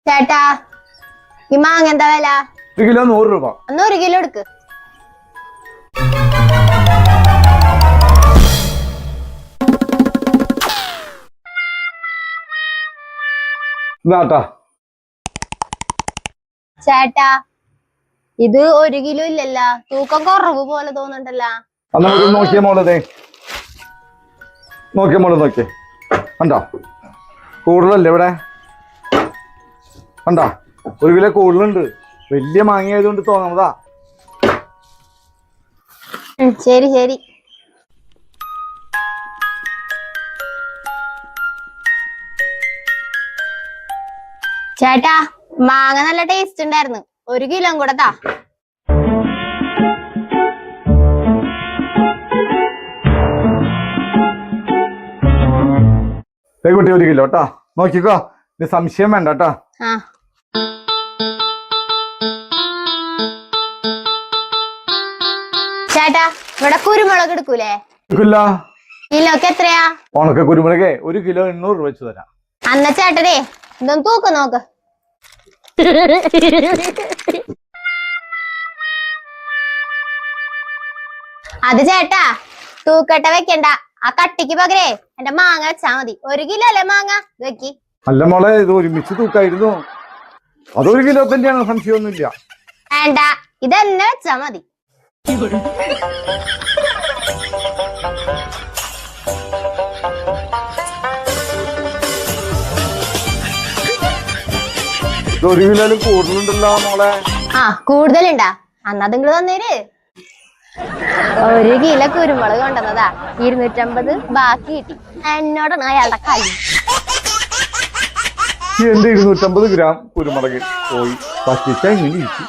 ചേട്ടാ ഈ മാങ്ങ എന്താ വില? 1 കിലോ 100 രൂപ. എന്നാ 1 കിലോ എടുക്ക്. ചേട്ടാ ഇത് 1 കിലോ ഇല്ലല്ല, തൂക്കം കുറവ് പോലെ തോന്നുന്നുണ്ടല്ലോ. നോക്കിയ മോള് നോക്കിയേ കണ്ടോ, കൂടുതലല്ലേ ഇവിടെ കണ്ടോ, 1 കിലോ കൂടുതലുണ്ട്. വലിയ മാങ്ങ ആയതുകൊണ്ട് തോന്നണതാ. ശരി ശരി. ചേട്ടാ മാങ്ങ നല്ല ടേസ്റ്റ് ഉണ്ടായിരുന്നു, 1 കിലോ കൂടെ താ. കുട്ടി 1 കിലോ ട്ടാ, നോക്കിക്കോ, ഇത് സംശയം വേണ്ട ട്ടാ. ചേട്ടാ ഇവിടെ കുരുമുളക് എടുക്കൂലേ? കിലോക്ക് എത്രയാ? ഉണക്ക കുരുമുളകേ 1 കിലോ 800 രൂപ വെച്ച് തരാം. അന്ന ചേട്ടനെ ഇതൊന്ന് തൂക്ക് നോക്ക്. അത് ചേട്ടാ തൂക്കട്ടെ വെക്കണ്ട, ആ കട്ടിക്ക് പകരേ എന്റെ മാങ്ങ വെച്ചാ മതി. 1 കിലോ അല്ലേ മാങ്ങ വെക്കി. അല്ല മോളെ, ഇത് ഒരുമിച്ച് തൂക്കായിരുന്നു. അത് 1 കിലോ തന്നെയാണ്, സംശയമൊന്നുമില്ല. വേണ്ട, ഇതെന്നെ വെച്ചാ മതി. ഇത് 1 കിലോയിലും കൂടുതലുണ്ടല്ലോ മോളെ. കൂടുതലുണ്ടാ? അന്നാ നിങ്ങൾ തന്നേര്. 1 കിലോ കുരുമുളക് കൊണ്ടുവന്നതാ, 250 ബാക്കി കിട്ടി. എന്നോടാണ് അയാളുടെ കളി. എന്റെ 250 ഗ്രാം കുരുമുളക് പോയി പറ്റിച്ച ഇങ്ങനെ ഇരിക്കും.